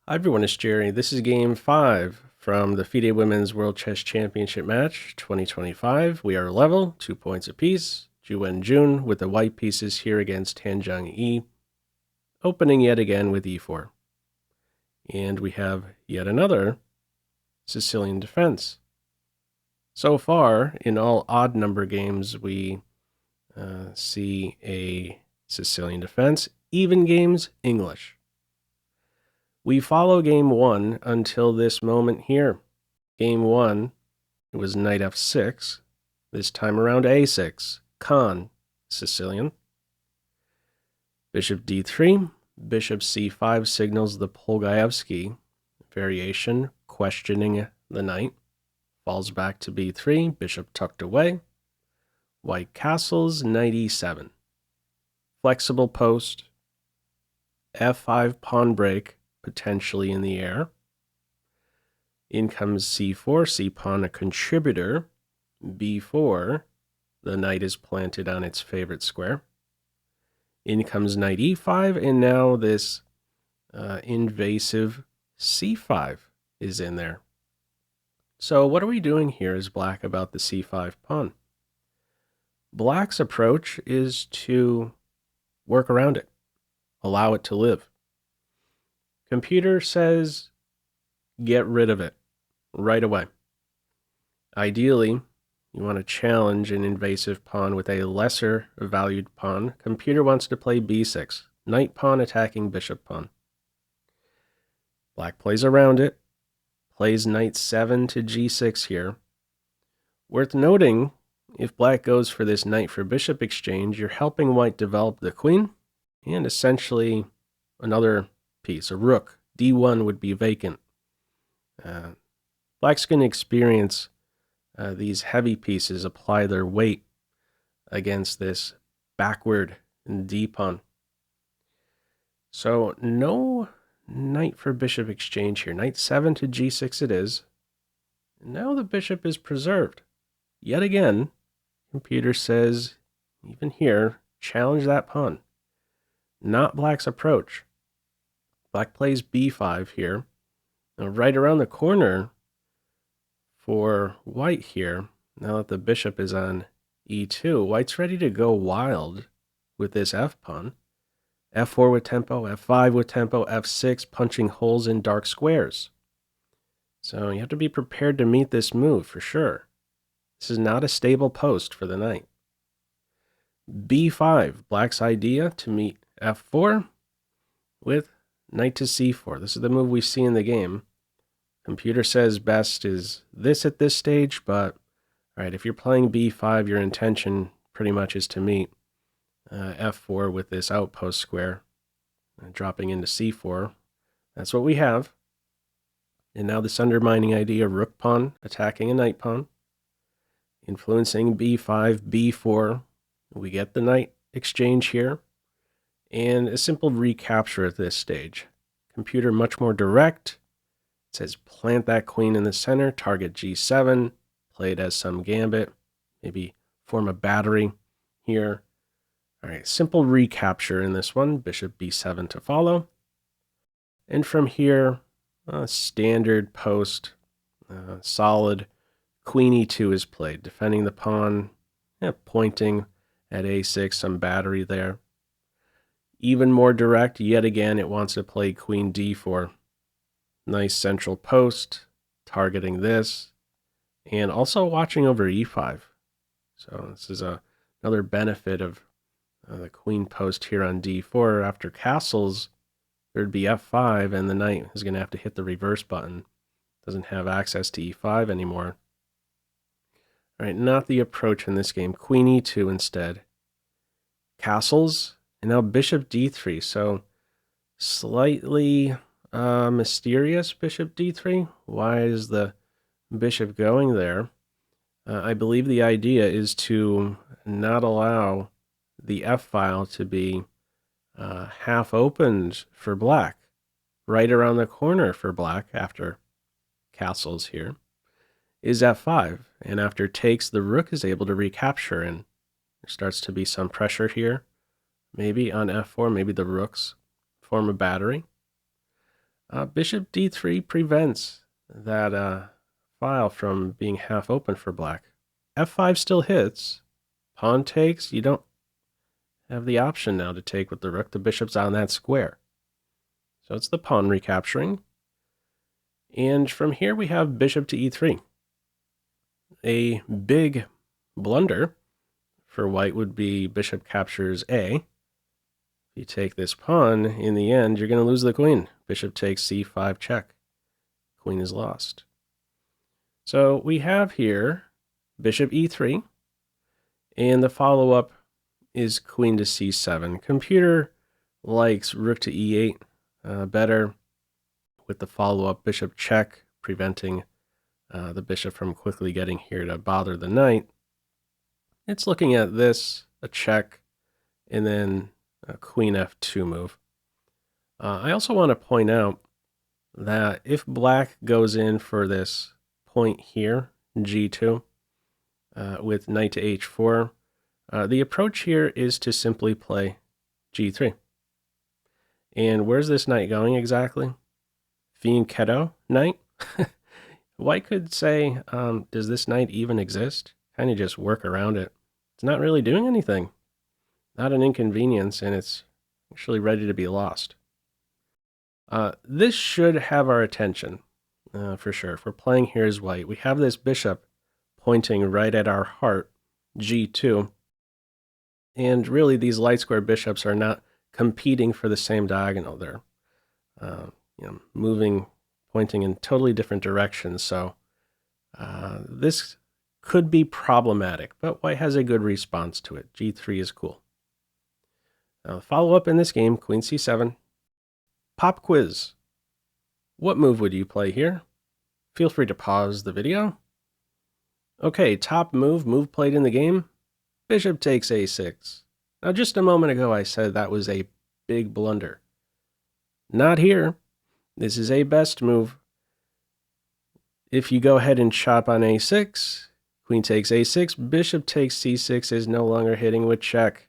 Hi everyone, it's Jerry. This is game 5 from the FIDE Women's World Chess Championship match 2025. We are level, 2 points apiece. Ju Wenjun with the white pieces here against Tan Zhongyi, opening yet again with e4. And we have yet another Sicilian defense. So far, in all odd number games, we see a Sicilian defense. Even games, English. We follow game 1 until this moment here. Game 1, it was knight f6. This time around a6. Kan, Sicilian. Bishop d3. Bishop c5 signals the Polgaevsky variation, questioning the knight. Falls back to b3. Bishop tucked away. White castles, knight e7. Flexible post. f5 pawn break, potentially in the air. In comes c4, c-pawn a contributor. b4, the knight is planted on its favorite square. In comes knight e5, and now this invasive c5 is in there. So what are we doing here as black about the c5 pawn? Black's approach is to work around it, allow it to live. Computer says, get rid of it right away. Ideally, you want to challenge an invasive pawn with a lesser valued pawn. Computer wants to play b6, knight pawn attacking bishop pawn. Black plays around it, plays knight 7 to g6 here. Worth noting, if black goes for this knight for bishop exchange, you're helping white develop the queen, and essentially another piece, a rook. d1 would be vacant. Black's going to experience these heavy pieces apply their weight against this backward d pawn. So no knight for bishop exchange here. Knight 7 to g6 it is. Now the bishop is preserved. Yet again, computer says, even here, challenge that pawn. Not black's approach. Black plays b5 here. Now right around the corner for white here, now that the bishop is on e2, white's ready to go wild with this f-pawn. f4 with tempo, f5 with tempo, f6 punching holes in dark squares. So you have to be prepared to meet this move for sure. This is not a stable post for the knight. b5, black's idea to meet f4 with knight to c4. This is the move we see in the game. Computer says best is this at this stage, but all right, if you're playing b5, your intention pretty much is to meet f4 with this outpost square, dropping into c4. That's what we have. And now this undermining idea, rook pawn attacking a knight pawn, influencing b5, b4. We get the knight exchange here, and a simple recapture at this stage. Computer much more direct. It says plant that queen in the center, target g7, play it as some gambit, maybe form a battery here. All right, simple recapture in this one, bishop b7 to follow. And from here, standard post, solid, queen e2 is played, defending the pawn, pointing at a6, some battery there. Even more direct, yet again, it wants to play queen d4. Nice central post, targeting this, and also watching over e5. So this is another benefit of the queen post here on d4. After castles, there'd be f5, and the knight is going to have to hit the reverse button. Doesn't have access to e5 anymore. All right, not the approach in this game. Queen e2 instead. Castles. And now bishop d3, so slightly mysterious bishop d3. Why is the bishop going there? I believe the idea is to not allow the f-file to be half opened for black. Right around the corner for black after castles here is f5. And after takes, the rook is able to recapture, and there starts to be some pressure here. Maybe on f4, maybe the rooks form a battery. Bishop d3 prevents that file from being half open for black. f5 still hits. Pawn takes. You don't have the option now to take with the rook. The bishop's on that square. So it's the pawn recapturing. And from here we have bishop to e3. A big blunder for white would be bishop captures A. If you take this pawn, in the end, you're going to lose the queen. Bishop takes c5 check. Queen is lost. So we have here bishop e3, and the follow-up is queen to c7. Computer likes rook to e8 better, with the follow-up bishop check, preventing the bishop from quickly getting here to bother the knight. It's looking at this, a check, and then a queen f2 move. I also want to point out that if black goes in for this point here, g2, with knight to h4, the approach here is to simply play g3. And where's this knight going exactly? Qe2 knight? White could say, does this knight even exist? Kind of just work around it. It's not really doing anything. Not an inconvenience, and it's actually ready to be lost. This should have our attention, for sure. If we're playing here as white, we have this bishop pointing right at our heart, g2. And really, these light square bishops are not competing for the same diagonal. They're moving, pointing in totally different directions. So this could be problematic, but white has a good response to it. g3 is cool. Now, follow up in this game, queen c7. Pop quiz. What move would you play here? Feel free to pause the video. Okay, top move played in the game. Bishop takes a6. Now, just a moment ago, I said that was a big blunder. Not here. This is a best move. If you go ahead and chop on a6, queen takes a6, bishop takes c6 is no longer hitting with check.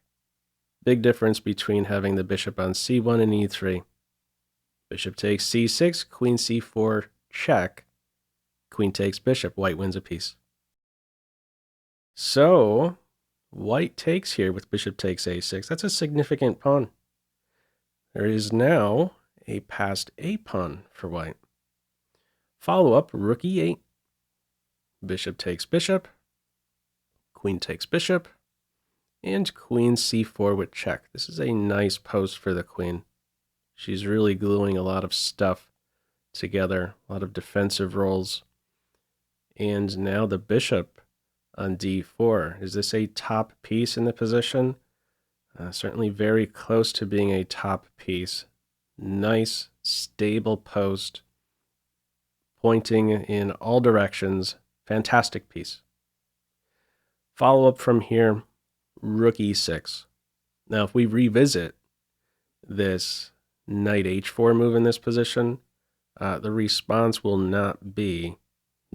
Big difference between having the bishop on c1 and e3. Bishop takes c6, queen c4, check. Queen takes bishop, white wins a piece. So, white takes here with bishop takes a6. That's a significant pawn. There is now a passed a pawn for white. Follow up, rook e8. Bishop takes bishop. Queen takes bishop. And queen c4 with check. This is a nice post for the queen. She's really gluing a lot of stuff together, a lot of defensive roles. And now the bishop on d4. Is this a top piece in the position? Certainly very close to being a top piece. Nice, stable post, pointing in all directions. Fantastic piece. Follow up from here, rook e6. Now, if we revisit this knight h4 move in this position, the response will not be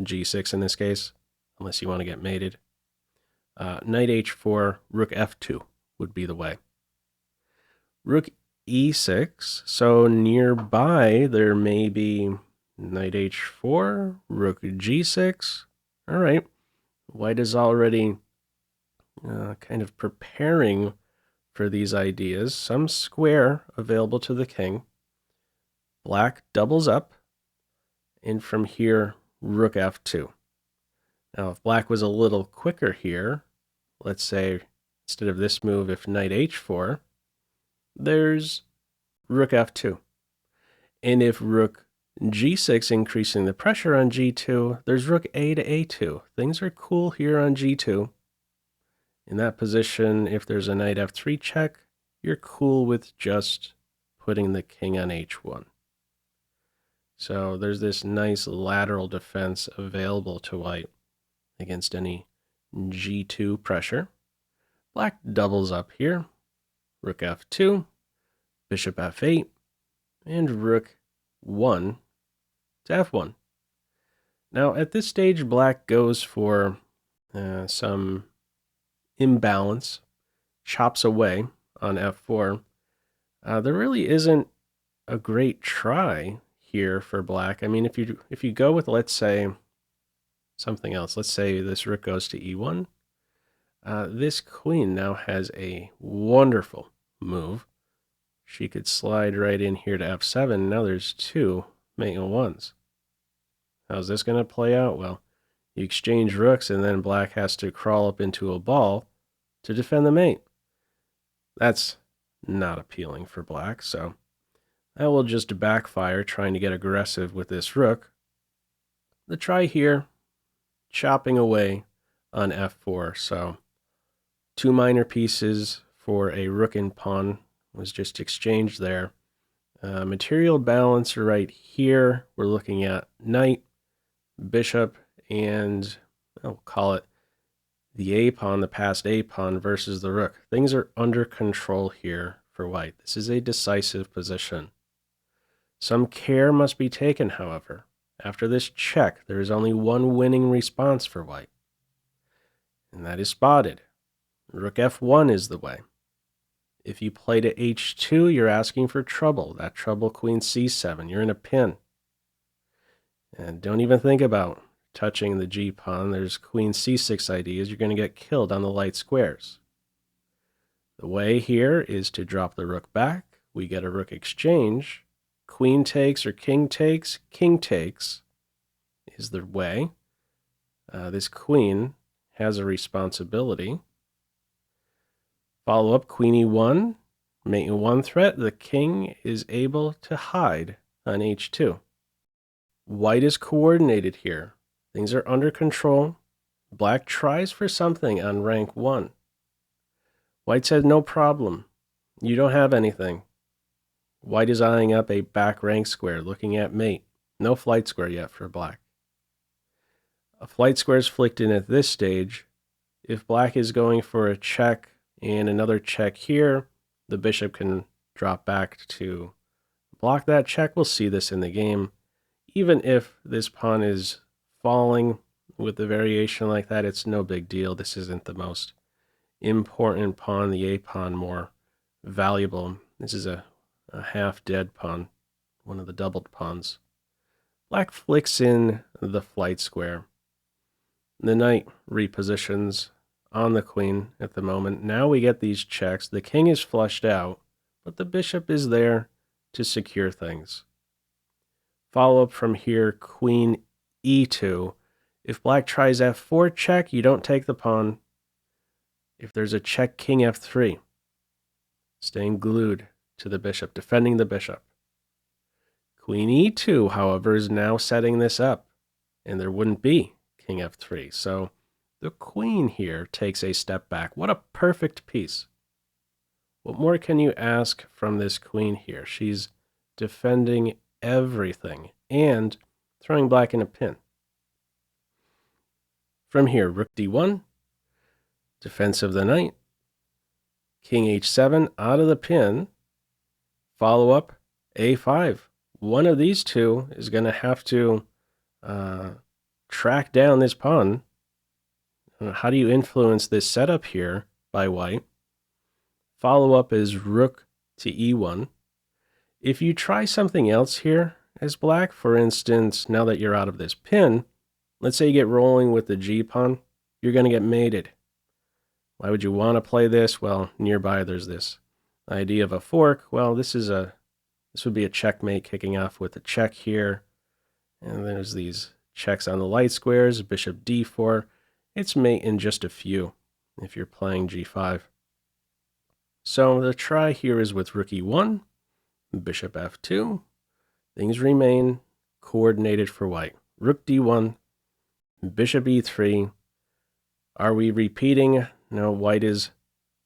g6 in this case, unless you want to get mated. Knight h4, rook f2 would be the way. Rook e6, so nearby there may be knight h4, rook g6. All right, white is already kind of preparing for these ideas. Some square available to the king. Black doubles up, and from here, rook f2. Now, if black was a little quicker here, let's say instead of this move, if knight h4, there's rook f2. And if rook g6 increasing the pressure on g2, there's rook a to a2. Things are cool here on g2. In that position, if there's a knight f3 check, you're cool with just putting the king on h1. So there's this nice lateral defense available to white against any g2 pressure. Black doubles up here, rook f2, bishop f8, and rook 1 to f1. Now at this stage, black goes for some imbalance, chops away on f4. There really isn't a great try here for black. I mean, if you go with, let's say, something else, let's say this rook goes to e1, this queen now has a wonderful move. She could slide right in here to f7. Now there's two mate ones. How's this going to play out? Well, you exchange rooks, and then black has to crawl up into a ball to defend the mate. That's not appealing for black, so that will just backfire trying to get aggressive with this rook. The try here, chopping away on f4, so two minor pieces for a rook and pawn was just exchanged there. Material balance right here, we're looking at knight, bishop, and I'll call it the a-pawn, the passed a-pawn versus the rook. Things are under control here for white. This is a decisive position. Some care must be taken, however. After this check, there is only one winning response for white, and that is spotted. Rook f1 is the way. If you play to h2, you're asking for trouble. That trouble, queen c7. You're in a pin. And don't even think about touching the g-pawn. There's queen c6 ideas. You're going to get killed on the light squares. The way here is to drop the rook back. We get a rook exchange. Queen takes or king takes. King takes is the way. This queen has a responsibility. Follow up, queen e1, mate e1 threat. The king is able to hide on h2. White is coordinated here. Things are under control. Black tries for something on rank 1. White said, no problem. You don't have anything. White is eyeing up a back rank square, looking at mate. No flight square yet for black. A flight square is flicked in at this stage. If black is going for a check and another check here, the bishop can drop back to block that check. We'll see this in the game. Even if this pawn is falling with the variation like that, it's no big deal. This isn't the most important pawn, the a-pawn more valuable. This is a half-dead pawn, one of the doubled pawns. Black flicks in the flight square. The knight repositions on the queen at the moment. Now we get these checks. The king is flushed out, but the bishop is there to secure things. Follow up from here, queen e2. If black tries f4 check, you don't take the pawn. If there's a check, king f3. Staying glued to the bishop, defending the bishop. Queen e2, however, is now setting this up, and there wouldn't be king f3. So the queen here takes a step back. What a perfect piece. What more can you ask from this queen here? She's defending everything and throwing black in a pin. From here, rook d1, defense of the knight, king h7 out of the pin, follow up a5. One of these two is going to have to track down this pawn. How do you influence this setup here by white? Follow up is rook to e1. If you try something else here as black, for instance, now that you're out of this pin, let's say you get rolling with the g-pawn, you're going to get mated. Why would you want to play this? Well, nearby there's this idea of a fork. Well, this would be a checkmate kicking off with a check here. And there's these checks on the light squares, bishop d4. It's mate in just a few if you're playing g5. So the try here is with rook e1, bishop f2. Things remain coordinated for white. Rook d1, bishop e3. Are we repeating? No, white is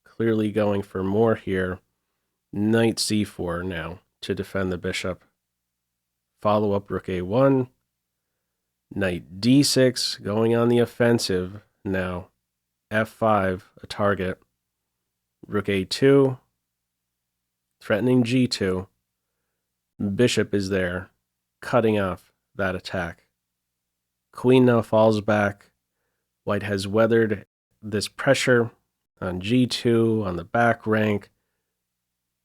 clearly going for more here. Knight c4 now to defend the bishop. Follow up rook a1. Knight d6 going on the offensive now. f5 a target. Rook a2. Threatening g2. Bishop is there, cutting off that attack. Queen now falls back. White has weathered this pressure on g2, on the back rank.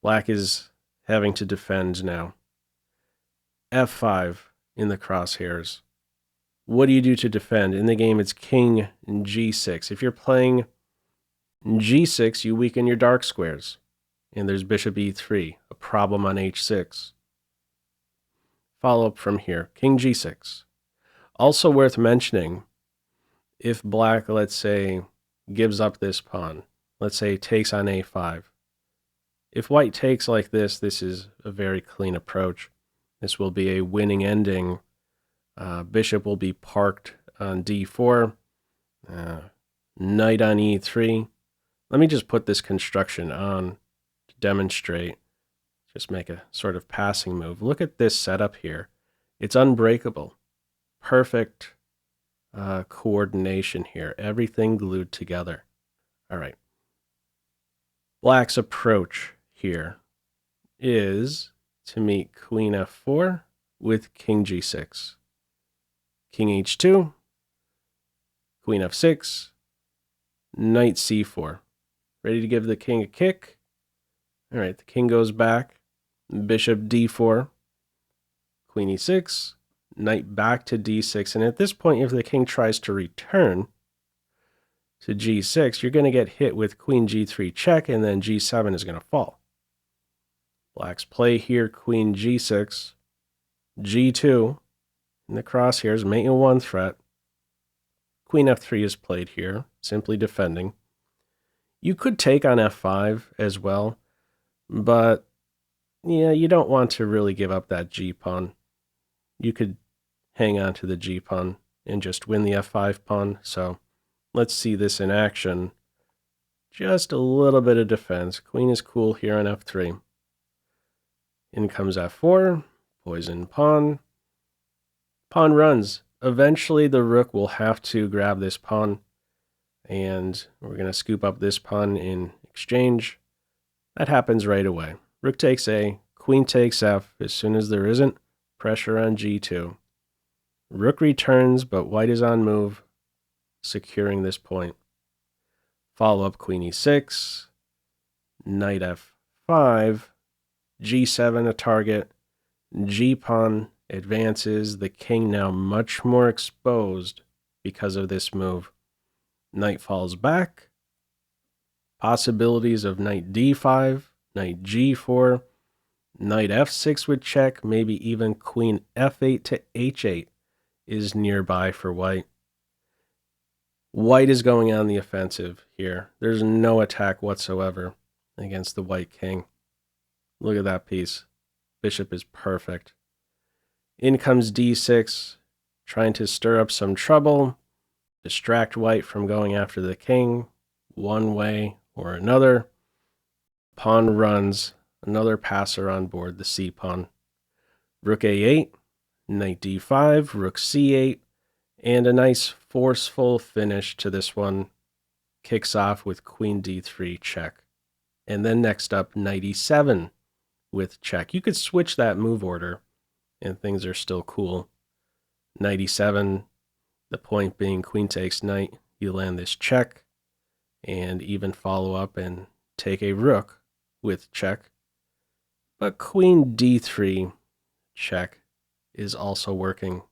Black is having to defend now. f5 in the crosshairs. What do you do to defend? In the game, it's king g6. If you're playing g6, you weaken your dark squares. And there's bishop e3, a problem on h6. Follow up from here, king g6. Also worth mentioning, if black, let's say, gives up this pawn, let's say takes on a5. If white takes like this is a very clean approach. This will be a winning ending. Bishop will be parked on d4, knight on e3. Let me just put this construction on to demonstrate. Just make a sort of passing move. Look at this setup here. It's unbreakable. Perfect coordination here. Everything glued together. All right. Black's approach here is to meet queen f4 with king g6. King h2, queen f6, knight c4. Ready to give the king a kick. All right, the king goes back. Bishop d4, queen e6, knight back to d6. And at this point, if the king tries to return to g6, you're going to get hit with queen g3 check, and then g7 is going to fall. Black's play here, queen g6, g2, in the crosshairs, mate in one threat. Queen f3 is played here, simply defending. You could take on f5 as well, but yeah, you don't want to really give up that g-pawn. You could hang on to the g-pawn and just win the f5 pawn. So let's see this in action. Just a little bit of defense. Queen is cool here on f3. In comes f4, poison pawn. Pawn runs. Eventually the rook will have to grab this pawn, and we're going to scoop up this pawn in exchange. That happens right away. Rook takes A, queen takes F as soon as there isn't pressure on G2. Rook returns, but white is on move, securing this point. Follow up queen E6, knight F5, G7 a target, G-pawn advances, the king now much more exposed because of this move. Knight falls back. Possibilities of knight d5, knight g4, knight f6 with check, maybe even queen f8 to h8 is nearby for white. White is going on the offensive here. There's no attack whatsoever against the white king. Look at that piece. Bishop is perfect. In comes d6, trying to stir up some trouble, distract white from going after the king one way or another. Pawn runs, another passer on board, the c-pawn. Rook a8, knight d5, rook c8, and a nice forceful finish to this one. Kicks off with queen d3 check. And then next up, knight e7 with check. You could switch that move order and things are still cool. Knight e7, the point being queen takes knight, you land this check, and even follow up and take a rook with check. But queen d3 check is also working.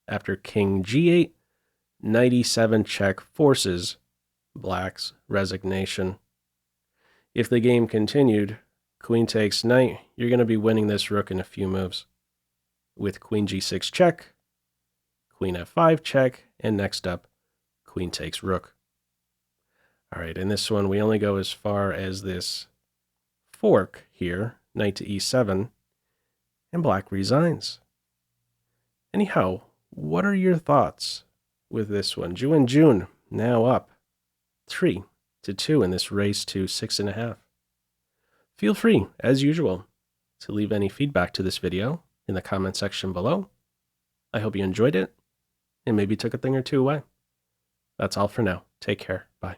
After king g8, knight e7 check forces black's resignation. If the game continued, queen takes knight, you're going to be winning this rook in a few moves. With queen g6 check, queen f5 check, and next up, queen takes rook. All right, in this one, we only go as far as this fork here, knight to e7, and black resigns. Anyhow, what are your thoughts with this one? Ju Wenjun now up 3-2 in this race to 6.5. Feel free, as usual, to leave any feedback to this video in the comment section below. I hope you enjoyed it and maybe took a thing or two away. That's all for now. Take care. Bye.